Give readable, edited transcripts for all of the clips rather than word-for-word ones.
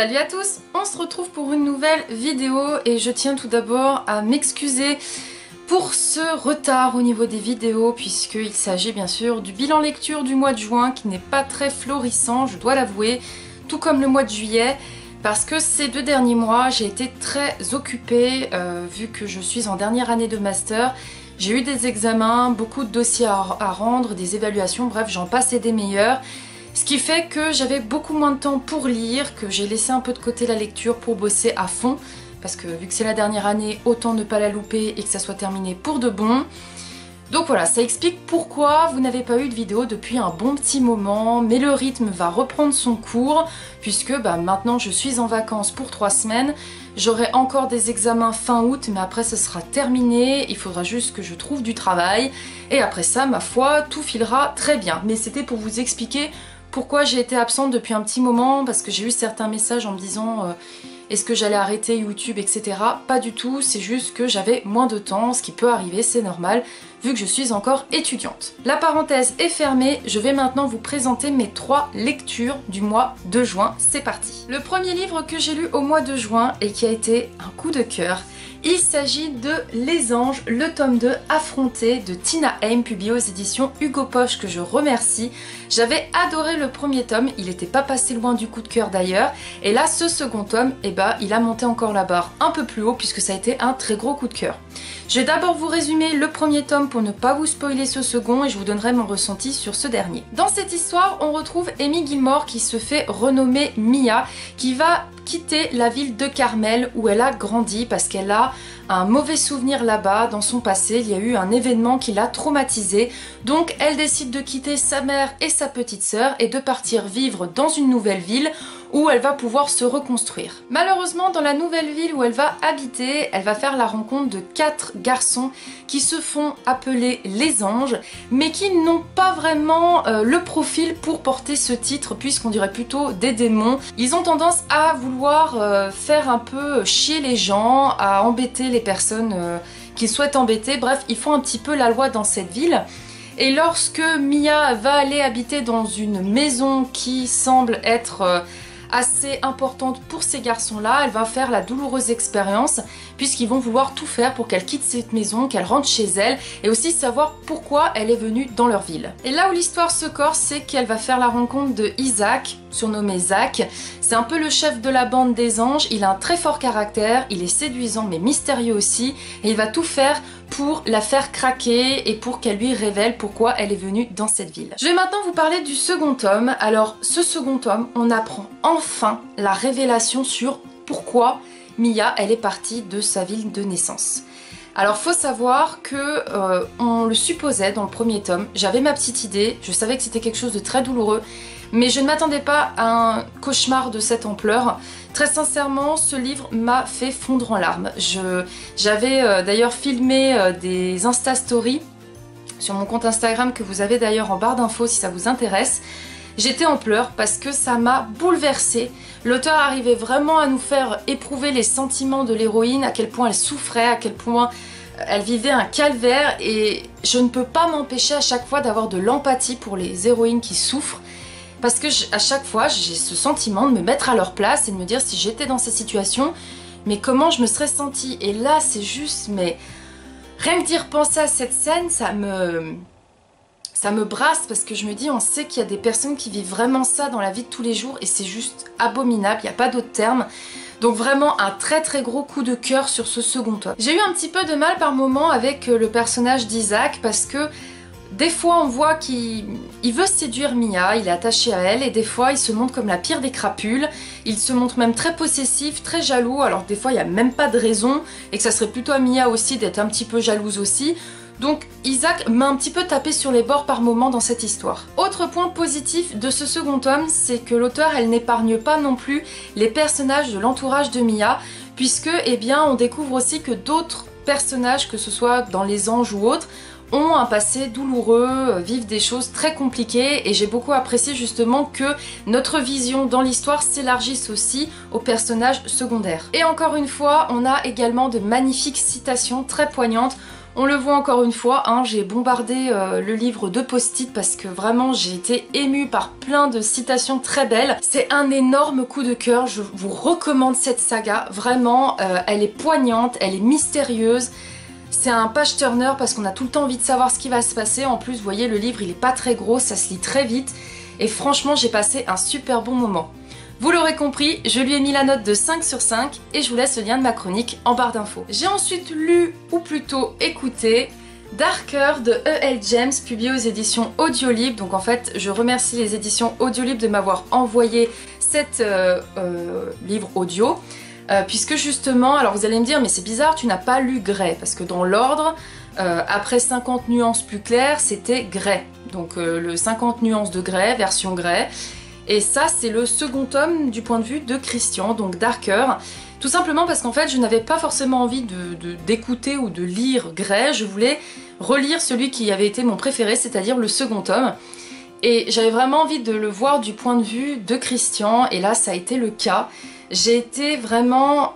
Salut à tous, on se retrouve pour une nouvelle vidéo et je tiens tout d'abord à m'excuser pour ce retard au niveau des vidéos puisqu'il s'agit bien sûr du bilan lecture du mois de juin qui n'est pas très florissant, je dois l'avouer, tout comme le mois de juillet parce que ces 2 derniers mois j'ai été très occupée vu que je suis en dernière année de master. J'ai eu des examens, beaucoup de dossiers à rendre, des évaluations, bref j'en passe et des meilleurs. Ce qui fait que j'avais beaucoup moins de temps pour lire, que j'ai laissé un peu de côté la lecture pour bosser à fond. Parce que vu que c'est la dernière année, autant ne pas la louper et que ça soit terminé pour de bon. Donc voilà, ça explique pourquoi vous n'avez pas eu de vidéo depuis un bon petit moment. Mais le rythme va reprendre son cours, puisque maintenant je suis en vacances pour 3 semaines. J'aurai encore des examens fin août, mais après ce sera terminé. Il faudra juste que je trouve du travail. Et après ça, ma foi, tout filera très bien. Mais c'était pour vous expliquer pourquoi j'ai été absente depuis un petit moment, parce que j'ai eu certains messages en me disant est-ce que j'allais arrêter YouTube, etc. Pas du tout, c'est juste que j'avais moins de temps, ce qui peut arriver, c'est normal, vu que je suis encore étudiante. La parenthèse est fermée, je vais maintenant vous présenter mes 3 lectures du mois de juin, c'est parti. Le premier livre que j'ai lu au mois de juin et qui a été un coup de cœur, il s'agit de Les Anges, le tome 2 Affronté de Tina Haim, publié aux éditions Hugo Poche, que je remercie. J'avais adoré le premier tome, il n'était pas passé loin du coup de cœur d'ailleurs. Et là, ce second tome, il a monté encore la barre un peu plus haut puisque ça a été un très gros coup de cœur. Je vais d'abord vous résumer le premier tome pour ne pas vous spoiler ce second et je vous donnerai mon ressenti sur ce dernier. Dans cette histoire, on retrouve Amy Gilmore qui se fait renommer Mia, qui va quitter la ville de Carmel où elle a grandi parce qu'elle a un mauvais souvenir là-bas. Dans son passé, il y a eu un événement qui l'a traumatisée. Donc elle décide de quitter sa mère et sa petite sœur et de partir vivre dans une nouvelle ville où elle va pouvoir se reconstruire. Malheureusement, dans la nouvelle ville où elle va habiter, elle va faire la rencontre de 4 garçons qui se font appeler les anges, mais qui n'ont pas vraiment le profil pour porter ce titre, puisqu'on dirait plutôt des démons. Ils ont tendance à vouloir faire un peu chier les gens, à embêter les personnes qu'ils souhaitent embêter. Bref, ils font un petit peu la loi dans cette ville. Et lorsque Mia va aller habiter dans une maison qui semble être assez importante pour ces garçons-là, elle va faire la douloureuse expérience puisqu'ils vont vouloir tout faire pour qu'elle quitte cette maison, qu'elle rentre chez elle et aussi savoir pourquoi elle est venue dans leur ville. Et là où l'histoire se corse, c'est qu'elle va faire la rencontre de Isaac, surnommé Zach. C'est un peu le chef de la bande des anges, il a un très fort caractère, il est séduisant mais mystérieux aussi et il va tout faire pour la faire craquer et pour qu'elle lui révèle pourquoi elle est venue dans cette ville. Je vais maintenant vous parler du second tome. Alors ce second tome, on apprend enfin la révélation sur pourquoi Mia elle est partie de sa ville de naissance. Alors faut savoir que on le supposait dans le premier tome, j'avais ma petite idée, je savais que c'était quelque chose de très douloureux, mais je ne m'attendais pas à un cauchemar de cette ampleur. Très sincèrement, ce livre m'a fait fondre en larmes. J'avais d'ailleurs filmé des Insta Stories sur mon compte Instagram que vous avez d'ailleurs en barre d'infos si ça vous intéresse. J'étais en pleurs parce que ça m'a bouleversée. L'auteur arrivait vraiment à nous faire éprouver les sentiments de l'héroïne, à quel point elle souffrait, à quel point elle vivait un calvaire et je ne peux pas m'empêcher à chaque fois d'avoir de l'empathie pour les héroïnes qui souffrent. Parce que à chaque fois, j'ai ce sentiment de me mettre à leur place et de me dire si j'étais dans cette situation, mais comment je me serais sentie. Et là, c'est juste, mais rien que d'y repenser à cette scène, ça me brasse parce que je me dis, on sait qu'il y a des personnes qui vivent vraiment ça dans la vie de tous les jours et c'est juste abominable, il n'y a pas d'autre terme. Donc vraiment un très très gros coup de cœur sur ce second tome. J'ai eu un petit peu de mal par moment avec le personnage d'Isaac parce que des fois on voit qu'il veut séduire Mia, il est attaché à elle et des fois il se montre comme la pire des crapules, il se montre même très possessif, très jaloux, alors des fois il n'y a même pas de raison et que ça serait plutôt à Mia aussi d'être un petit peu jalouse aussi. Donc Isaac m'a un petit peu tapé sur les bords par moments dans cette histoire. Autre point positif de ce second tome, c'est que l'auteur elle n'épargne pas non plus les personnages de l'entourage de Mia, puisque on découvre aussi que d'autres personnages, que ce soit dans Les Anges ou autres, ont un passé douloureux, vivent des choses très compliquées et j'ai beaucoup apprécié justement que notre vision dans l'histoire s'élargisse aussi aux personnages secondaires. Et encore une fois, on a également de magnifiques citations très poignantes. On le voit encore une fois, hein, j'ai bombardé le livre de post-it parce que vraiment j'ai été émue par plein de citations très belles. C'est un énorme coup de cœur, je vous recommande cette saga, vraiment, elle est poignante, elle est mystérieuse. C'est un page turner parce qu'on a tout le temps envie de savoir ce qui va se passer. En plus, vous voyez, le livre il est pas très gros, ça se lit très vite. Et franchement, j'ai passé un super bon moment. Vous l'aurez compris, je lui ai mis la note de 5 sur 5 et je vous laisse le lien de ma chronique en barre d'infos. J'ai ensuite lu, ou plutôt écouté, Darker de E.L. James, publié aux éditions Audiolib. Donc en fait, je remercie les éditions Audiolib de m'avoir envoyé cet livre audio. Puisque justement, alors vous allez me dire, mais c'est bizarre, tu n'as pas lu Grey, parce que dans l'ordre, après 50 nuances plus claires, c'était Grey. Donc le 50 nuances de Grey, version Grey. Et ça, c'est le second tome du point de vue de Christian, donc Darker. Tout simplement parce qu'en fait, je n'avais pas forcément envie d'écouter ou de lire Grey. Je voulais relire celui qui avait été mon préféré, c'est-à-dire le second tome. Et j'avais vraiment envie de le voir du point de vue de Christian, et là, ça a été le cas. J'ai été vraiment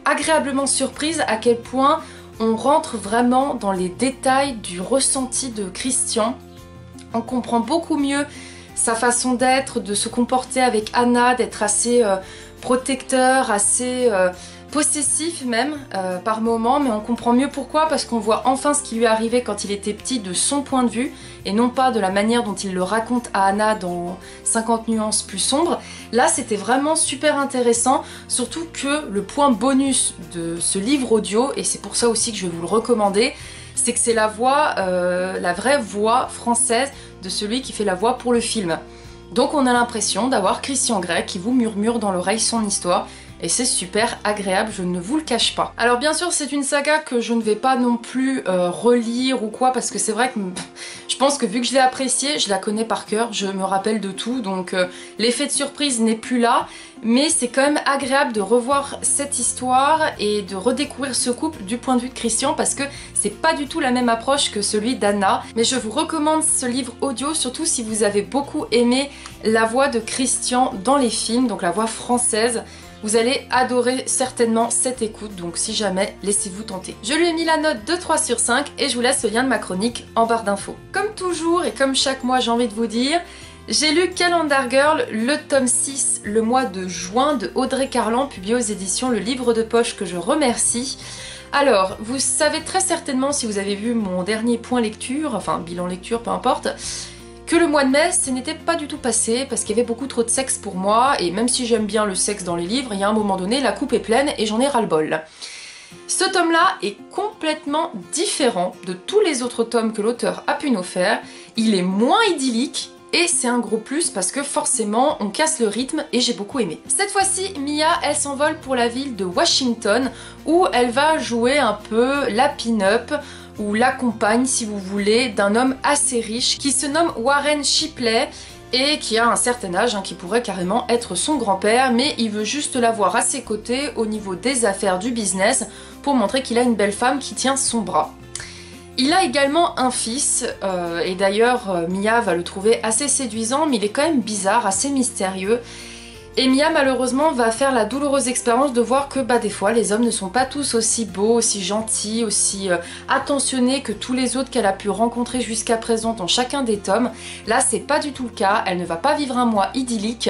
agréablement surprise à quel point on rentre vraiment dans les détails du ressenti de Christian. On comprend beaucoup mieux sa façon d'être, de se comporter avec Anna, d'être assez protecteur, assez possessif même par moments, mais on comprend mieux pourquoi, parce qu'on voit enfin ce qui lui est arrivé quand il était petit de son point de vue, et non pas de la manière dont il le raconte à Anna dans 50 nuances plus sombres. Là, c'était vraiment super intéressant, surtout que le point bonus de ce livre audio, et c'est pour ça aussi que je vais vous le recommander, c'est que c'est la voix, la vraie voix française de celui qui fait la voix pour le film. Donc on a l'impression d'avoir Christian Grey qui vous murmure dans l'oreille son histoire, et c'est super agréable, je ne vous le cache pas. Alors bien sûr, c'est une saga que je ne vais pas non plus relire ou quoi, parce que c'est vrai que je pense que vu que je l'ai appréciée, je la connais par cœur, je me rappelle de tout, donc l'effet de surprise n'est plus là, mais c'est quand même agréable de revoir cette histoire et de redécouvrir ce couple du point de vue de Christian, parce que c'est pas du tout la même approche que celui d'Anna. Mais je vous recommande ce livre audio, surtout si vous avez beaucoup aimé la voix de Christian dans les films, donc la voix française. Vous allez adorer certainement cette écoute, donc si jamais, laissez-vous tenter. Je lui ai mis la note de 3 sur 5 et je vous laisse le lien de ma chronique en barre d'infos. Comme toujours et comme chaque mois, j'ai envie de vous dire, j'ai lu Calendar Girl, le tome 6, le mois de juin de Audrey Carlan, publié aux éditions Le Livre de Poche, que je remercie. Alors, vous savez très certainement, si vous avez vu mon dernier point lecture, enfin bilan lecture, peu importe, que le mois de mai, ce n'était pas du tout passé parce qu'il y avait beaucoup trop de sexe pour moi, et même si j'aime bien le sexe dans les livres, il y a un moment donné, la coupe est pleine et j'en ai ras-le-bol. Ce tome-là est complètement différent de tous les autres tomes que l'auteur a pu nous faire. Il est moins idyllique, et c'est un gros plus parce que forcément on casse le rythme et j'ai beaucoup aimé. Cette fois-ci, Mia, elle s'envole pour la ville de Washington où elle va jouer un peu la pin-up, ou la compagne si vous voulez, d'un homme assez riche qui se nomme Warren Shipley et qui a un certain âge, hein, qui pourrait carrément être son grand-père, mais il veut juste l'avoir à ses côtés au niveau des affaires, du business, pour montrer qu'il a une belle femme qui tient son bras. Il a également un fils, et d'ailleurs Mia va le trouver assez séduisant, mais il est quand même bizarre, assez mystérieux. Et Mia malheureusement va faire la douloureuse expérience de voir que des fois les hommes ne sont pas tous aussi beaux, aussi gentils, aussi attentionnés que tous les autres qu'elle a pu rencontrer jusqu'à présent dans chacun des tomes. Là c'est pas du tout le cas, elle ne va pas vivre un mois idyllique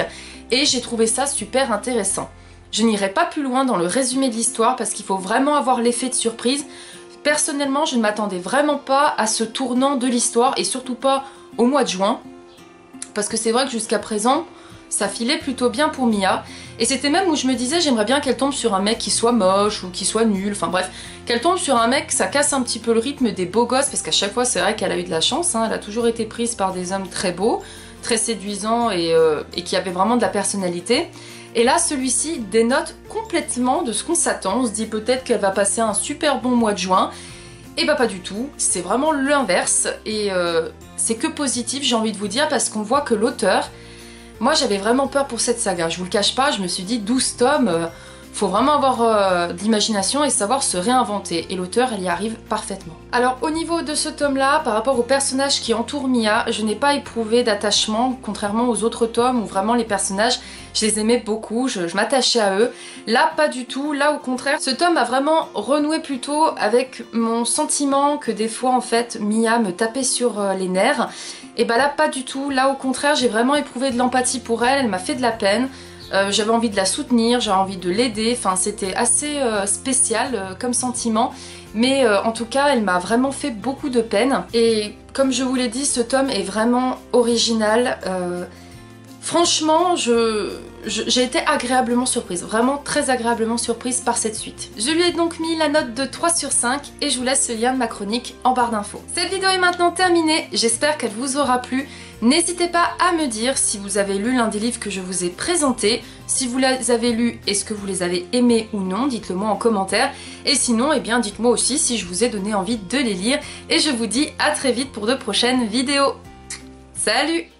et j'ai trouvé ça super intéressant. Je n'irai pas plus loin dans le résumé de l'histoire parce qu'il faut vraiment avoir l'effet de surprise. Personnellement je ne m'attendais vraiment pas à ce tournant de l'histoire et surtout pas au mois de juin, parce que c'est vrai que jusqu'à présent ça filait plutôt bien pour Mia, et c'était même où je me disais j'aimerais bien qu'elle tombe sur un mec qui soit moche ou qui soit nul, enfin bref, qu'elle tombe sur un mec, ça casse un petit peu le rythme des beaux gosses, parce qu'à chaque fois c'est vrai qu'elle a eu de la chance, hein, elle a toujours été prise par des hommes très beaux, très séduisants et qui avaient vraiment de la personnalité. Et là celui-ci dénote complètement de ce qu'on s'attend, on se dit peut-être qu'elle va passer un super bon mois de juin, et pas du tout, c'est vraiment l'inverse, et c'est que positif j'ai envie de vous dire, parce qu'on voit que l'auteur, moi j'avais vraiment peur pour cette saga, je vous le cache pas, je me suis dit 12 tomes, faut vraiment avoir de l'imagination et savoir se réinventer, et l'auteur elle y arrive parfaitement. Alors au niveau de ce tome là, par rapport aux personnages qui entourent Mia, je n'ai pas éprouvé d'attachement, contrairement aux autres tomes où vraiment les personnages, je les aimais beaucoup, je m'attachais à eux. Là pas du tout, là au contraire, ce tome a vraiment renoué plutôt avec mon sentiment que des fois en fait Mia me tapait sur les nerfs. Et bah là pas du tout, là au contraire j'ai vraiment éprouvé de l'empathie pour elle, elle m'a fait de la peine. J'avais envie de la soutenir, j'avais envie de l'aider, enfin c'était assez spécial comme sentiment. Mais en tout cas, elle m'a vraiment fait beaucoup de peine. Et comme je vous l'ai dit, ce tome est vraiment original. Franchement, j'ai été agréablement surprise, vraiment très agréablement surprise par cette suite. Je lui ai donc mis la note de 3 sur 5 et je vous laisse le lien de ma chronique en barre d'infos. Cette vidéo est maintenant terminée, j'espère qu'elle vous aura plu. N'hésitez pas à me dire si vous avez lu l'un des livres que je vous ai présentés. Si vous les avez lus, est-ce que vous les avez aimés ou non? Dites-le moi en commentaire. Et sinon, eh bien dites-moi aussi si je vous ai donné envie de les lire. Et je vous dis à très vite pour de prochaines vidéos. Salut!